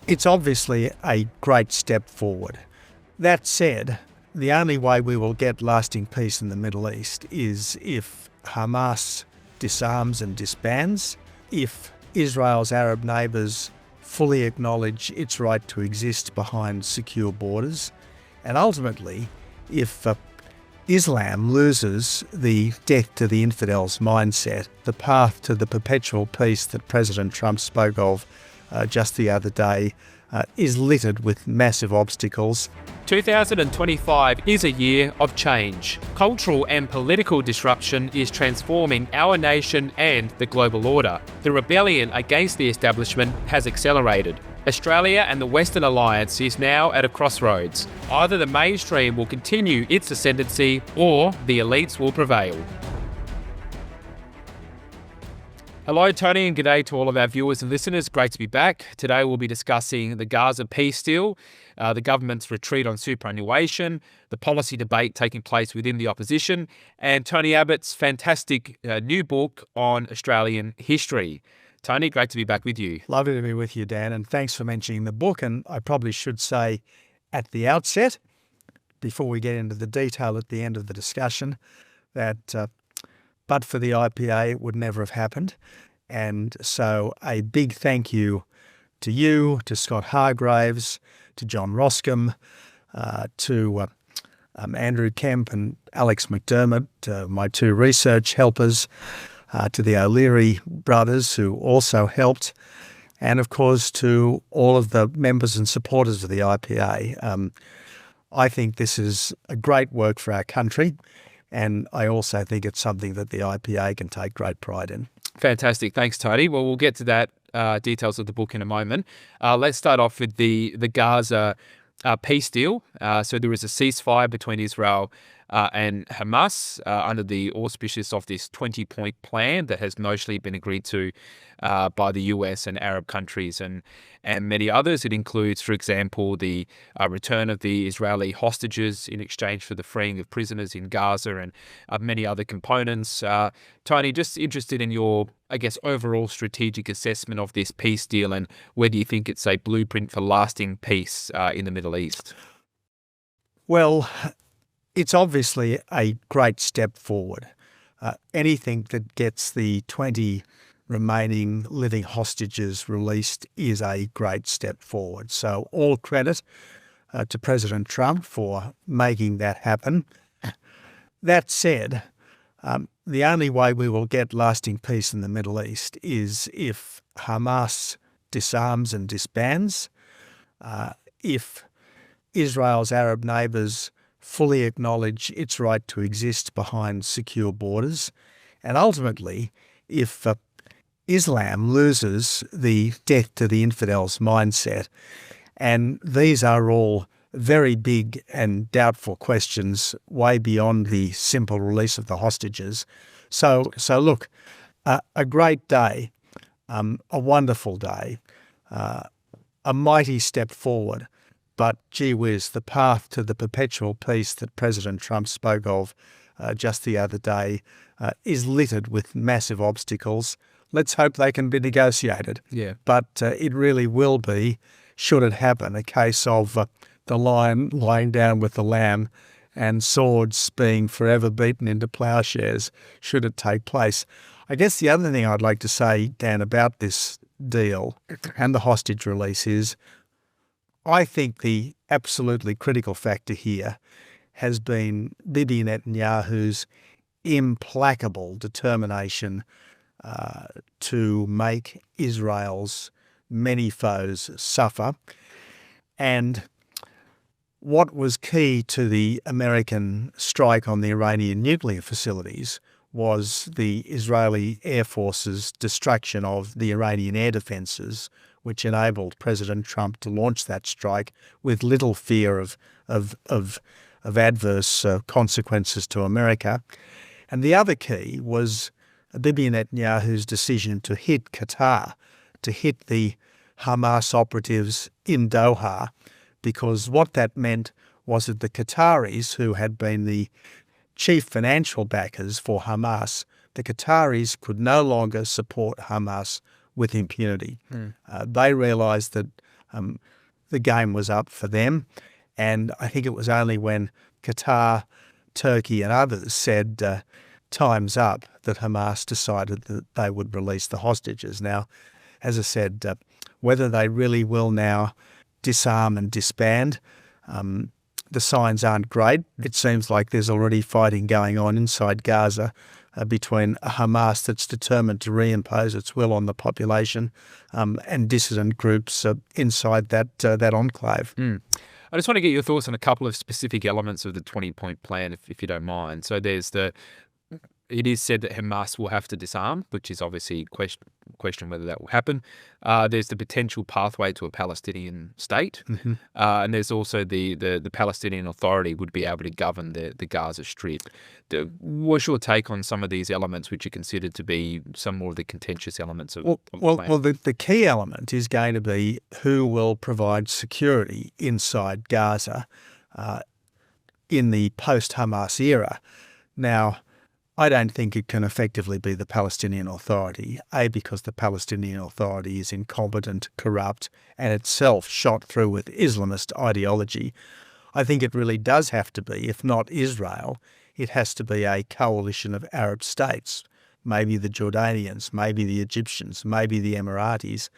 It's obviously a great step forward. That said, the only way we will get lasting peace in the Middle East is if Hamas disarms and disbands, if Israel's Arab neighbours fully acknowledge its right to exist behind secure borders, and ultimately if Islam loses the death to the infidels mindset, the path to the perpetual peace that President Trump spoke of just the other day is littered with massive obstacles. 2025 is a year of change. Cultural and political disruption is transforming our nation and the global order. The rebellion against the establishment has accelerated. Australia and the Western Alliance is now at a crossroads. Either the mainstream will continue its ascendancy or the elites will prevail. Hello, Tony, and g'day to all of our viewers and listeners. Great to be back. Today we'll be discussing the Gaza peace deal, the government's retreat on superannuation, the policy debate taking place within the opposition, and Tony Abbott's fantastic new book on Australian history. Tony, great to be back with you. Lovely to be with you, Dan, and thanks for mentioning the book. And I probably should say at the outset, before we get into the detail at the end of the discussion, that but for the IPA, it would never have happened. And so a big thank you to you, to Scott Hargraves, to John Roscombe, to Andrew Kemp and Alex McDermott, my two research helpers, to the O'Leary brothers who also helped, and of course to all of the members and supporters of the IPA. I think this is a great work for our country, and I also think it's something that the IPA can take great pride in. Fantastic. Thanks, Tony. Well, we'll get to that details of the book in a moment. Let's start off with the Gaza peace deal. So there is a ceasefire between Israel and Hamas under the auspices of this 20-point plan that has mostly been agreed to by the US and Arab countries and many others. It includes, for example, the return of the Israeli hostages in exchange for the freeing of prisoners in Gaza and many other components. Tony, just interested in your, I guess, overall strategic assessment of this peace deal and whether you think it's a blueprint for lasting peace in the Middle East. Well, it's obviously a great step forward. Anything that gets the 20 remaining living hostages released is a great step forward. So all credit to President Trump for making that happen. That said, the only way we will get lasting peace in the Middle East is if Hamas disarms and disbands, if Israel's Arab neighbours fully acknowledge its right to exist behind secure borders, and ultimately if Islam loses the death to the infidels mindset. And these are all very big and doubtful questions way beyond the simple release of the hostages. So look, a great day, a wonderful day, a mighty step forward. But gee whiz, the path to the perpetual peace that President Trump spoke of just the other day is littered with massive obstacles. Let's hope they can be negotiated. Yeah. But it really will be, should it happen, a case of the lion lying down with the lamb and swords being forever beaten into ploughshares, should it take place. I guess the other thing I'd like to say, Dan, about this deal and the hostage release is, I think the absolutely critical factor here has been Bibi Netanyahu's implacable determination to make Israel's many foes suffer. And what was key to the American strike on the Iranian nuclear facilities was the Israeli Air Force's destruction of the Iranian air defences, which enabled President Trump to launch that strike with little fear of adverse consequences to America. And the other key was Bibi Netanyahu's decision to hit Qatar, to hit the Hamas operatives in Doha, because what that meant was that the Qataris, who had been the chief financial backers for Hamas, the Qataris could no longer support Hamas with impunity. They realised that The game was up for them. And I think it was only when Qatar, Turkey and others said time's up that Hamas decided that they would release the hostages. Now, as I said, whether they really will now disarm and disband, the signs aren't great. It seems like there's already fighting going on inside Gaza between a Hamas that's determined to reimpose its will on the population and dissident groups inside that enclave. I just want to get your thoughts on a couple of specific elements of the 20-point plan, if you don't mind. So it is said that Hamas will have to disarm, which is obviously question whether that will happen. There's the potential pathway to a Palestinian state. And there's also the Palestinian Authority would be able to govern the Gaza Strip. What's your take on some of these elements which are considered to be some more of the contentious elements of the plan? Well, the key element is going to be who will provide security inside Gaza in the post-Hamas era. Now, I don't think it can effectively be the Palestinian Authority, because the Palestinian Authority is incompetent, corrupt, and itself shot through with Islamist ideology. I think it really does have to be, if not Israel, it has to be a coalition of Arab states, maybe the Jordanians, maybe the Egyptians, maybe the Emiratis.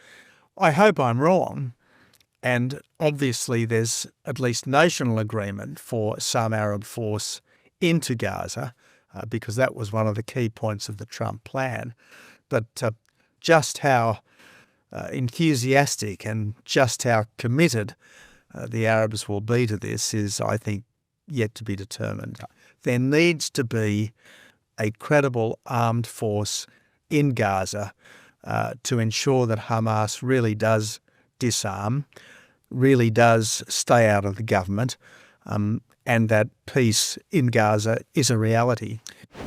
I hope I'm wrong, and obviously there's at least national agreement for some Arab force into Gaza, because that was one of the key points of the Trump plan. But just how enthusiastic and just how committed the Arabs will be to this is, I think, yet to be determined. There needs to be a credible armed force in Gaza to ensure that Hamas really does disarm, really does stay out of the government, and that peace in Gaza is a reality.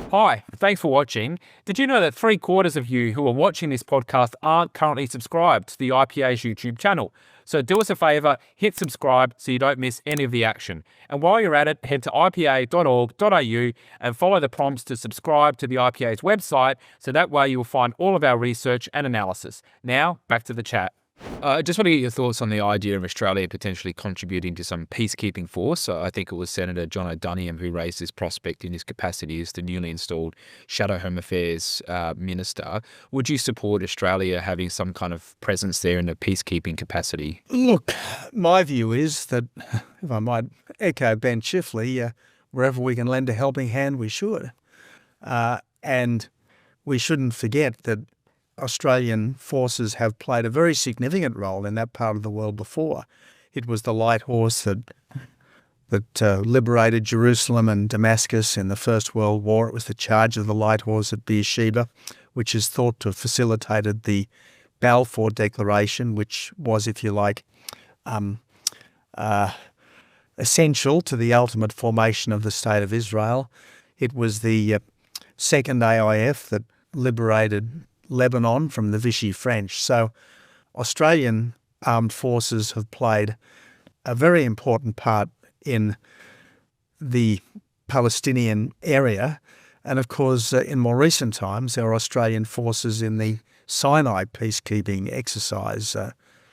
Hi, thanks for watching. Did you know that 3/4 of you who are watching this podcast aren't currently subscribed to the IPA's YouTube channel? So do us a favour, hit subscribe so you don't miss any of the action. And while you're at it, head to ipa.org.au and follow the prompts to subscribe to the IPA's website, so that way you will find all of our research and analysis. Now, back to the chat. I just want to get your thoughts on the idea of Australia potentially contributing to some peacekeeping force. I think it was Senator John O'Doniam who raised this prospect in his capacity as the newly installed Shadow Home Affairs Minister. Would you support Australia having some kind of presence there in a peacekeeping capacity? Look, my view is that, if I might echo Ben Chifley, wherever we can lend a helping hand, we should. And we shouldn't forget that Australian forces have played a very significant role in that part of the world before. It was the light horse that liberated Jerusalem and Damascus in the First World War. It was the charge of the light horse at Beersheba, which is thought to have facilitated the Balfour Declaration, which was, if you like, essential to the ultimate formation of the State of Israel. It was the second AIF that liberated Lebanon from the Vichy French. So Australian armed forces have played a very important part in the Palestinian area. And of course, in more recent times, there are Australian forces in the Sinai peacekeeping exercise.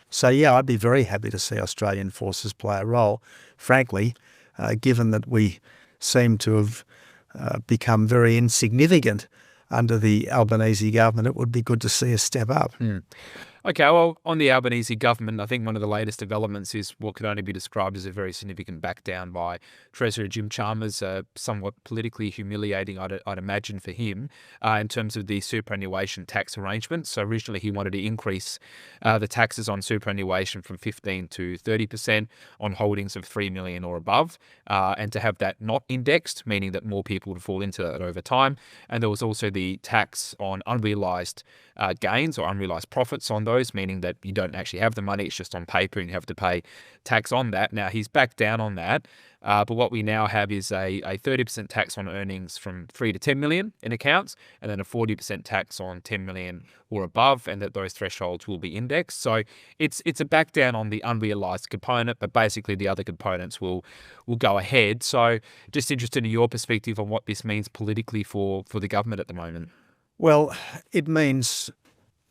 So yeah, I'd be very happy to see Australian forces play a role. Frankly, given that we seem to have become very insignificant under the Albanese government, it would be good to see us step up. Okay, well, on the Albanese government, I think one of the latest developments is what could only be described as a very significant backdown by Treasurer Jim Chalmers, somewhat politically humiliating, I'd imagine, for him, in terms of the superannuation tax arrangements. So originally he wanted to increase the taxes on superannuation from 15 to 30% on holdings of 3 million or above, and to have that not indexed, meaning that more people would fall into that over time. And there was also the tax on unrealised gains or unrealised profits on those, meaning that you don't actually have the money, it's just on paper and you have to pay tax on that. Now, he's backed down on that, but what we now have is a 30% tax on earnings from 3 to 10 million in accounts, and then a 40% tax on 10 million or above, and that those thresholds will be indexed. So it's a back down on the unrealised component, but basically the other components will go ahead. So just interested in your perspective on what this means politically for the government at the moment. Well, it means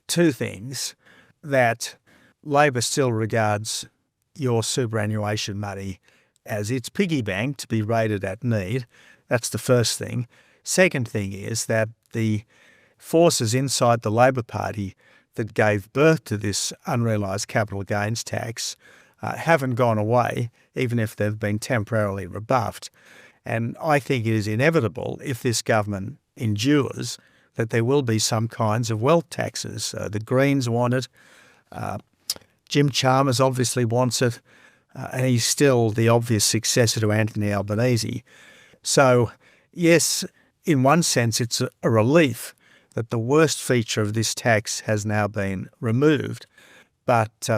two things: that Labor still regards your superannuation money as its piggy bank to be rated at need. That's the first thing. Second thing is that the forces inside the Labor Party that gave birth to this unrealised capital gains tax haven't gone away, even if they've been temporarily rebuffed. And I think it is inevitable, if this government endures, that there will be some kinds of wealth taxes. The Greens want it. Jim Chalmers obviously wants it. And he's still the obvious successor to Anthony Albanese. So, yes, in one sense, it's a relief that the worst feature of this tax has now been removed. But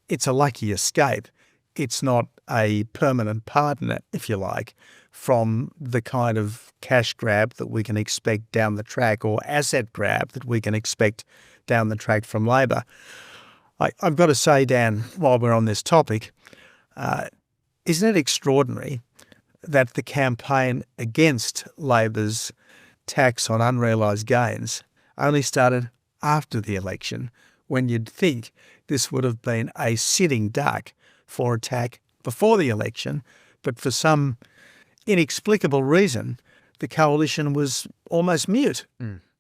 it's a lucky escape. It's not a permanent pardon, if you like, from the kind of cash grab that we can expect down the track, or asset grab that we can expect down the track from Labor. I've got to say, Dan, while we're on this topic, isn't it extraordinary that the campaign against Labor's tax on unrealised gains only started after the election, when you'd think this would have been a sitting duck for attack before the election, but for some inexplicable reason, the coalition was almost mute.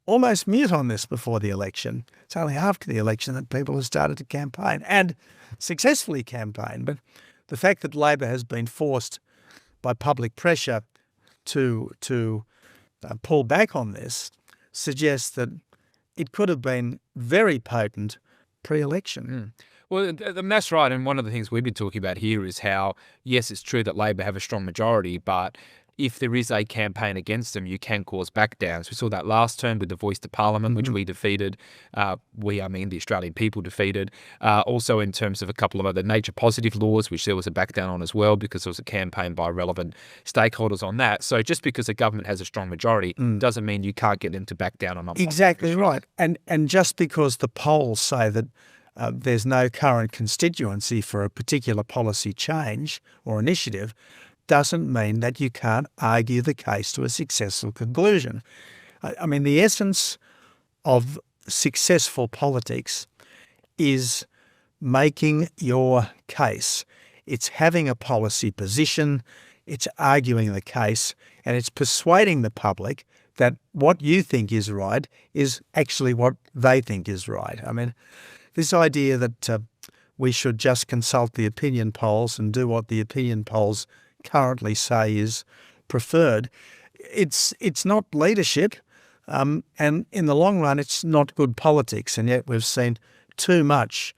Almost mute on this before the election. It's only after the election that people have started to campaign, and successfully campaign. But the fact that Labor has been forced by public pressure to pull back on this suggests that it could have been very potent pre-election. Well, that's right. And one of the things we've been talking about here is how, yes, it's true that Labor have a strong majority, but if there is a campaign against them, you can cause backdowns. We saw that last term with the Voice to Parliament, which we defeated. I mean the Australian people defeated. Also in terms of a couple of other nature positive laws, which there was a backdown on as well, because there was a campaign by relevant stakeholders on that. So just because a government has a strong majority doesn't mean you can't get them to back down on unpopular Exactly issues. right. And just because the polls say that there's no current constituency for a particular policy change or initiative doesn't mean that you can't argue the case to a successful conclusion. I mean, the essence of successful politics is making your case. It's having a policy position, it's arguing the case, and it's persuading the public that what you think is right is actually what they think is right. I mean, this idea that we should just consult the opinion polls and do what the opinion polls currently say is preferred, it's not leadership, and in the long run it's not good politics. And yet we've seen too much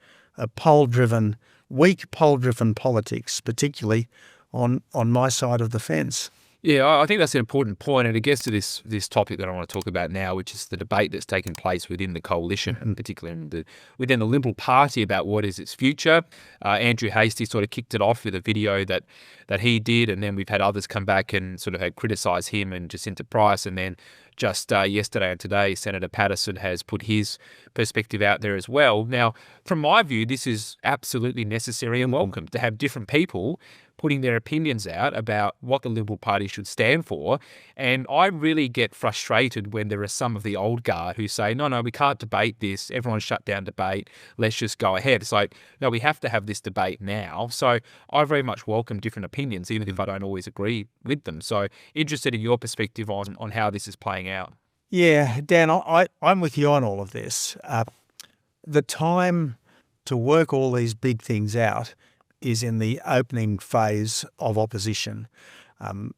weak poll-driven politics, particularly on my side of the fence. Yeah, I think that's an important point, and it gets to this topic that I want to talk about now, which is the debate that's taken place within the coalition, and particularly within the Liberal Party, about what is its future. Andrew Hastie sort of kicked it off with a video that he did, and then we've had others come back and sort of had criticised him and Jacinta Price, and then just yesterday and today, Senator Patterson has put his perspective out there as well. Now, from my view, this is absolutely necessary and welcome to have different people putting their opinions out about what the Liberal Party should stand for. And I really get frustrated when there are some of the old guard who say, no, we can't debate this. Everyone shut down debate. Let's just go ahead. It's like, no, we have to have this debate now. So I very much welcome different opinions, even if I don't always agree with them. So interested in your perspective on how this is playing out. Yeah, Dan, I'm with you on all of this. The time to work all these big things out is in the opening phase of opposition.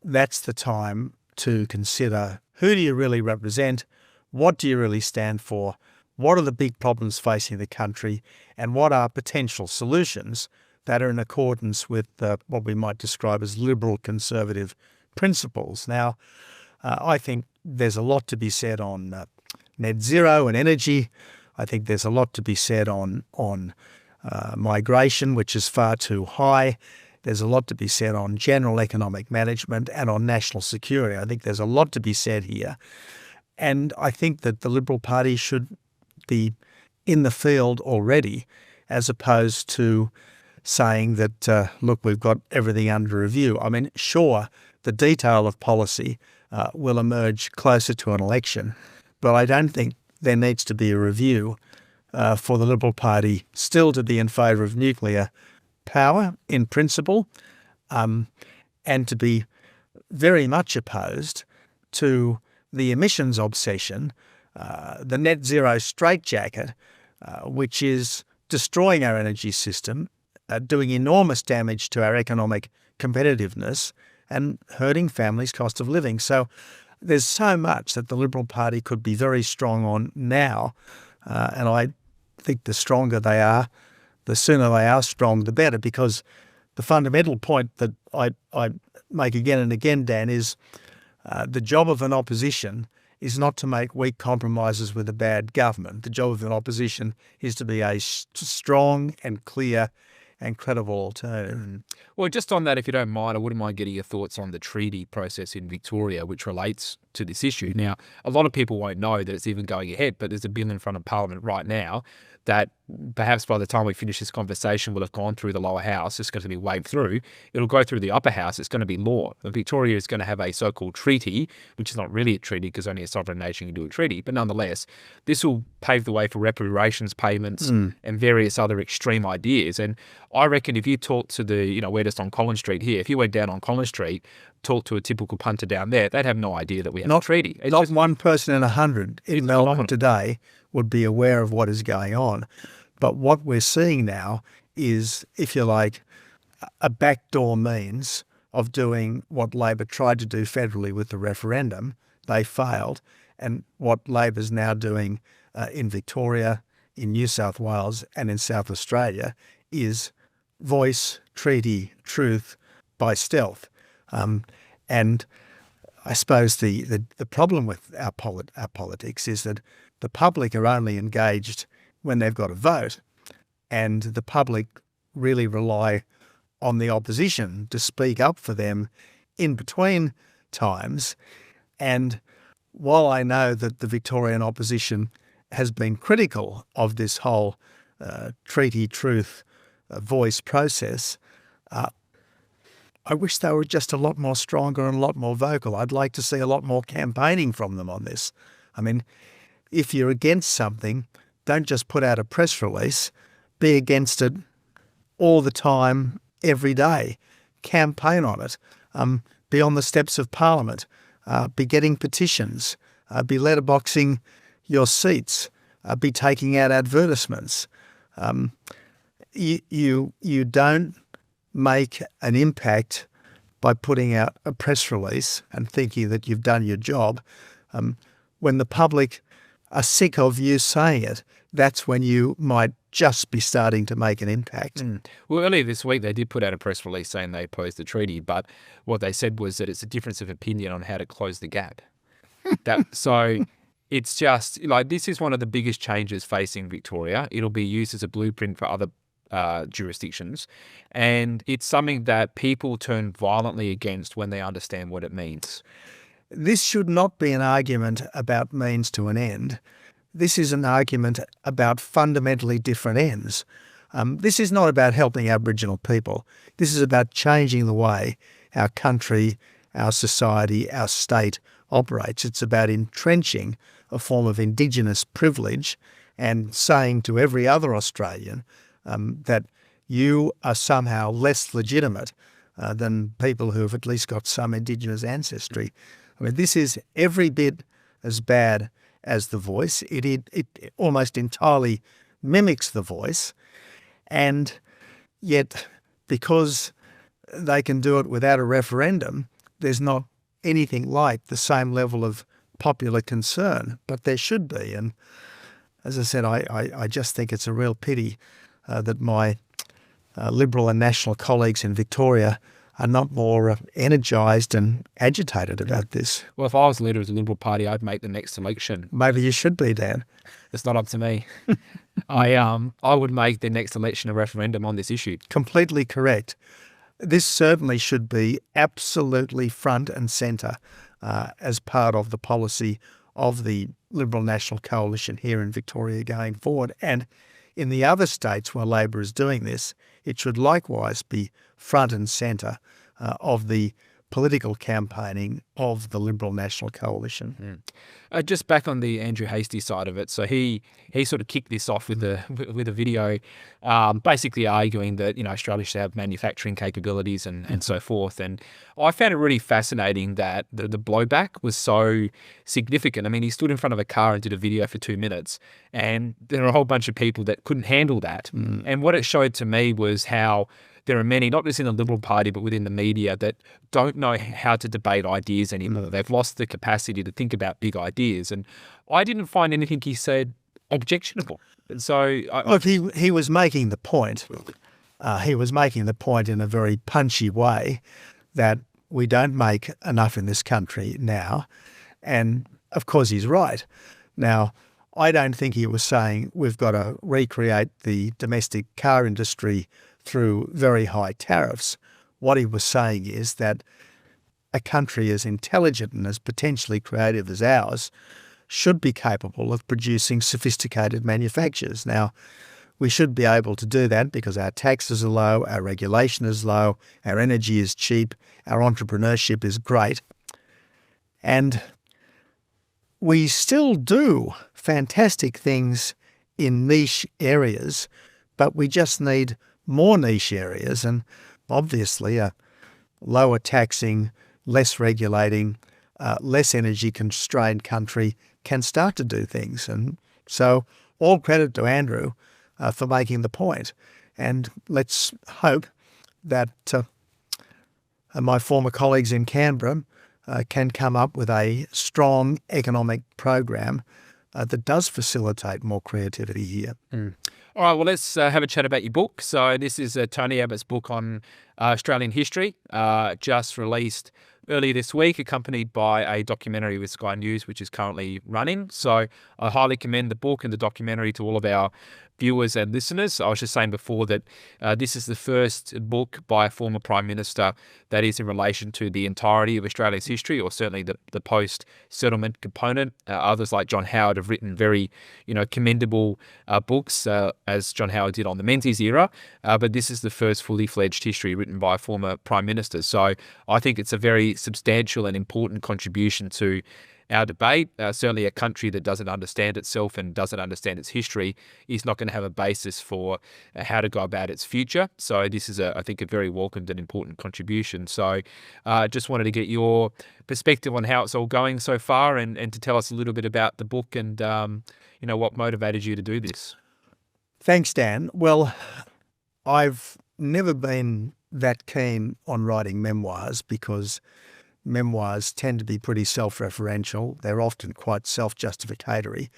That's the time to consider, who do you really represent, what do you really stand for, what are the big problems facing the country, and what are potential solutions that are in accordance with what we might describe as liberal conservative principles. Now, I think there's a lot to be said on net zero and energy. I think there's a lot to be said on migration, which is far too high. There's a lot to be said on general economic management and on national security. I think there's a lot to be said here. And I think that the Liberal Party should be in the field already, as opposed to saying that, look, we've got everything under review. I mean, sure, the detail of policy will emerge closer to an election, but I don't think there needs to be a review for the Liberal Party still to be in favour of nuclear power in principle, and to be very much opposed to the emissions obsession, the net zero straitjacket, which is destroying our energy system, doing enormous damage to our economic competitiveness and hurting families' cost of living. So there's so much that the Liberal Party could be very strong on now, and I think the stronger they are, the sooner they are strong, the better, because the fundamental point that I make again and again, Dan, is the job of an opposition is not to make weak compromises with a bad government. The job of an opposition is to be a strong and clear and credible alternative. Well, just on that, if you don't mind, I wouldn't mind getting your thoughts on the treaty process in Victoria, which relates to this issue. Now, a lot of people won't know that it's even going ahead, but there's a bill in front of Parliament right now that perhaps by the time we finish this conversation will have gone through the lower house. It's going to be waved through. It'll go through the upper house. It's going to be law. Victoria is going to have a so-called treaty, which is not really a treaty because only a sovereign nation can do a treaty. But nonetheless, this will pave the way for reparations payments and various other extreme ideas. And I reckon if you talk to we're just on Collins Street here. If you went down on Collins Street, talk to a typical punter down there, they'd have no idea that we have a treaty. Not one person in 100 in Melbourne today would be aware of what is going on. But what we're seeing now is, if you like, a backdoor means of doing what Labor tried to do federally with the referendum. They failed. And what Labor's now doing in Victoria, in New South Wales and in South Australia is voice, treaty, truth by stealth. And I suppose the problem with our politics is that the public are only engaged when they've got a vote, and the public really rely on the opposition to speak up for them in between times. And while I know that the Victorian opposition has been critical of this whole treaty, truth, voice process, I wish they were just a lot more stronger and a lot more vocal. I'd like to see a lot more campaigning from them on this. I mean, if you're against something, don't just put out a press release. Be against it all the time, every day. Campaign on it. Be on the steps of Parliament. Be getting petitions. Be letterboxing your seats. Be taking out advertisements. You don't make an impact by putting out a press release and thinking that you've done your job. When the public are sick of you saying it, that's when you might just be starting to make an impact. Well, earlier this week, they did put out a press release saying they opposed the treaty, but what they said was that it's a difference of opinion on how to close the gap. So it's just like, this is one of the biggest changes facing Victoria. It'll be used as a blueprint for other jurisdictions, and it's something that people turn violently against when they understand what it means. This should not be an argument about means to an end. This is an argument about fundamentally different ends. This is not about helping Aboriginal people. This is about changing the way our country, our society, our state operates. It's about entrenching a form of Indigenous privilege and saying to every other Australian that you are somehow less legitimate than people who have at least got some Indigenous ancestry. I mean, this is every bit as bad as the voice. It almost entirely mimics the voice, and yet because they can do it without a referendum, there's not anything like the same level of popular concern, but there should be. And as I said, I just think it's a real pity that my Liberal and National colleagues in Victoria are not more energised and agitated about this. Well, if I was leader of the Liberal Party, I'd make the next election. Maybe you should be, Dan. It's not up to me. I would make the next election a referendum on this issue. Completely correct. This certainly should be absolutely front and centre as part of the policy of the Liberal National Coalition here in Victoria going forward. And in the other states where Labor is doing this, it should likewise be front and centre of the political campaigning of the Liberal National Coalition. Just back on the Andrew Hastie side of it, so he sort of kicked this off with a video, basically arguing that Australia should have manufacturing capabilities and so forth. And I found it really fascinating that the blowback was so significant. I mean, he stood in front of a car and did a video for 2 minutes, and there are a whole bunch of people that couldn't handle that. And what it showed to me was how there are many, not just in the Liberal Party, but within the media, that don't know how to debate ideas anymore. They've lost the capacity to think about big ideas. And I didn't find anything he said objectionable. And so he was making the point. He was making the point in a very punchy way that we don't make enough in this country now. And of course, he's right. Now, I don't think he was saying we've got to recreate the domestic car industry through very high tariffs. What he was saying is that a country as intelligent and as potentially creative as ours should be capable of producing sophisticated manufactures. Now, we should be able to do that because our taxes are low, our regulation is low, our energy is cheap, our entrepreneurship is great. And we still do fantastic things in niche areas, but we just need more niche areas, and obviously a lower taxing, less regulating, less energy constrained country can start to do things. And so all credit to Andrew for making the point. And let's hope that my former colleagues in Canberra can come up with a strong economic program that does facilitate more creativity here. All right, well, let's have a chat about your book. So this is Tony Abbott's book on Australian history, just released earlier this week, accompanied by a documentary with Sky News, which is currently running. So I highly commend the book and the documentary to all of our viewers and listeners. I was just saying before that this is the first book by a former Prime Minister that is in relation to the entirety of Australia's history, or certainly the post-settlement component. Others like John Howard have written very, commendable books, as John Howard did on the Menzies era, but this is the first fully fledged history written by a former Prime Minister. So I think it's a very substantial and important contribution to our debate. Certainly a country that doesn't understand itself and doesn't understand its history is not going to have a basis for how to go about its future. So this is, I think, a very welcomed and important contribution. So just wanted to get your perspective on how it's all going so far, and to tell us a little bit about the book and, what motivated you to do this. Thanks, Dan. Well, I've never been that keen on writing memoirs because memoirs tend to be pretty self-referential. They're often quite self-justificatory.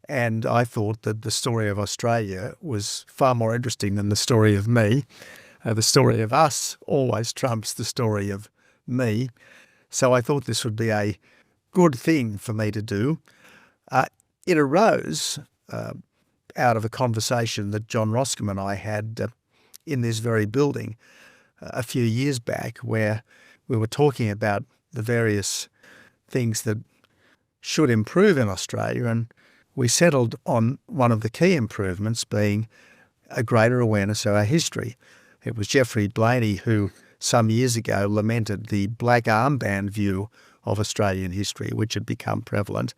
And I thought that the story of Australia was far more interesting than the story of me. The story of us always trumps the story of me. So I thought this would be a good thing for me to do. It arose out of a conversation that John Roscombe and I had in this very building a few years back, where we were talking about the various things that should improve in Australia, and we settled on one of the key improvements being a greater awareness of our history. It was Geoffrey Blaney who some years ago lamented the black armband view of Australian history, which had become prevalent.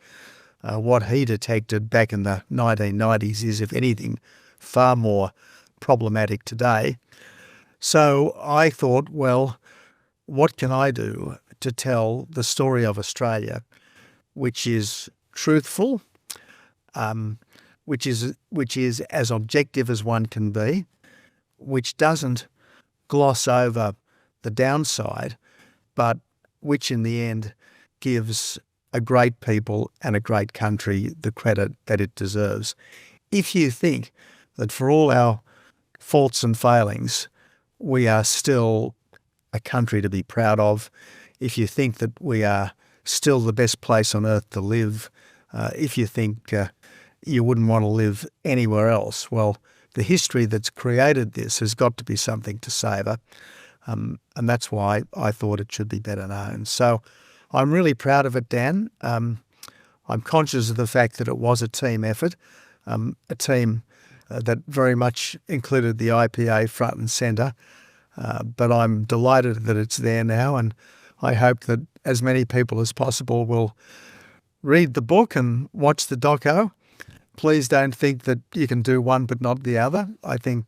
What he detected back in the 1990s is, if anything, far more problematic today. So I thought, well, what can I do to tell the story of Australia, which is truthful, which is as objective as one can be, which doesn't gloss over the downside, but which in the end gives a great people and a great country the credit that it deserves. If you think that for all our faults and failings, we are still a country to be proud of, if you think that we are still the best place on earth to live, if you think you wouldn't want to live anywhere else, well, the history that's created this has got to be something to savour, and that's why I thought it should be better known. So I'm really proud of it, Dan. I'm conscious of the fact that it was a team effort, a team that very much included the IPA front and centre, but I'm delighted that it's there now, and I hope that as many people as possible will read the book and watch the doco. Please don't think that you can do one but not the other. I think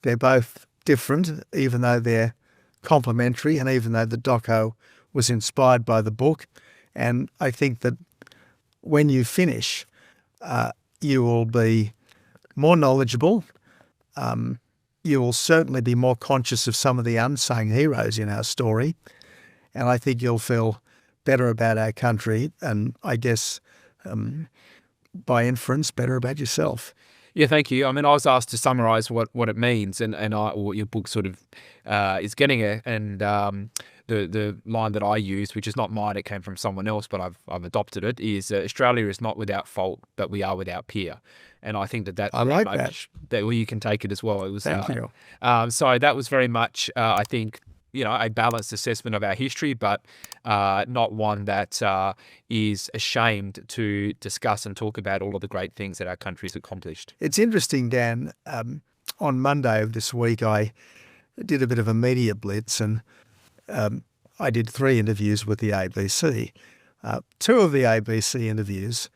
they're both different, even though they're complementary and even though the doco was inspired by the book. And I think that when you finish, you will be more knowledgeable. You will certainly be more conscious of some of the unsung heroes in our story. And I think you'll feel better about our country and I guess by inference, better about yourself. Yeah, thank you. I mean, I was asked to summarise what it means and what your book sort of is getting at, and the line that I used, which is not mine, it came from someone else, but I've adopted it, is Australia is not without fault, but we are without peer. And I think that I like that. Well, you can take it as well. It was Thank you. So that was very much, I think, a balanced assessment of our history, but not one that is ashamed to discuss and talk about all of the great things that our country's accomplished. It's interesting, Dan. On Monday of this week, I did a bit of a media blitz and I did 3 interviews with the ABC. 2 of the ABC interviews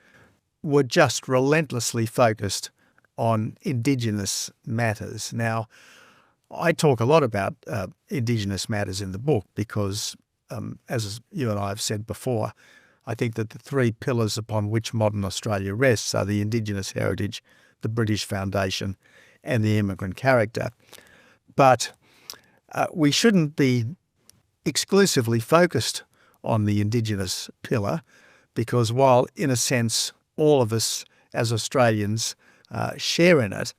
were just relentlessly focused on Indigenous matters. Now, I talk a lot about Indigenous matters in the book because, as you and I have said before, I think that the 3 pillars upon which modern Australia rests are the Indigenous heritage, the British Foundation, and the immigrant character. But we shouldn't be exclusively focused on the Indigenous pillar because while, in a sense, all of us as Australians share in it,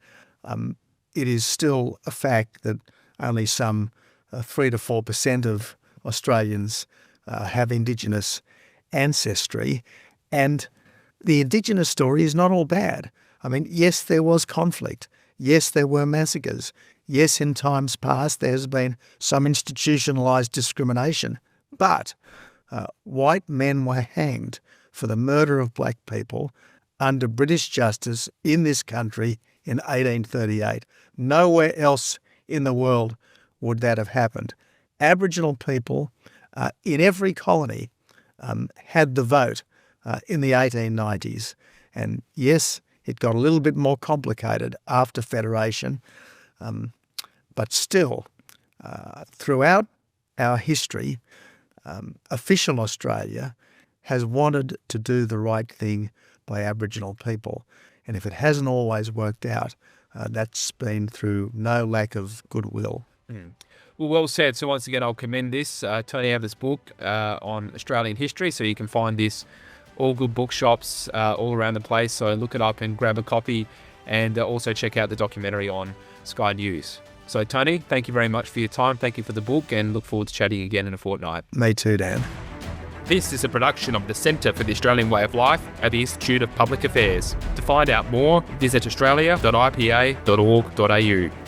it is still a fact that only some 3 to 4% of Australians have Indigenous ancestry. And the Indigenous story is not all bad. I mean, yes, there was conflict. Yes, there were massacres. Yes, in times past, there's been some institutionalised discrimination. But white men were hanged for the murder of black people under British justice in this country in 1838. Nowhere else in the world would that have happened. Aboriginal people in every colony had the vote in the 1890s. And yes, it got a little bit more complicated after Federation, but still, throughout our history, official Australia has wanted to do the right thing by Aboriginal people. And if it hasn't always worked out, that's been through no lack of goodwill. Well said. So once again, I'll commend this, Tony Abbott's book on Australian history. So you can find this all good bookshops all around the place. So look it up and grab a copy, and also check out the documentary on Sky News. So Tony, thank you very much for your time. Thank you for the book, and look forward to chatting again in a fortnight. Me too, Dan. This is a production of the Centre for the Australian Way of Life at the Institute of Public Affairs. To find out more, visit australia.ipa.org.au.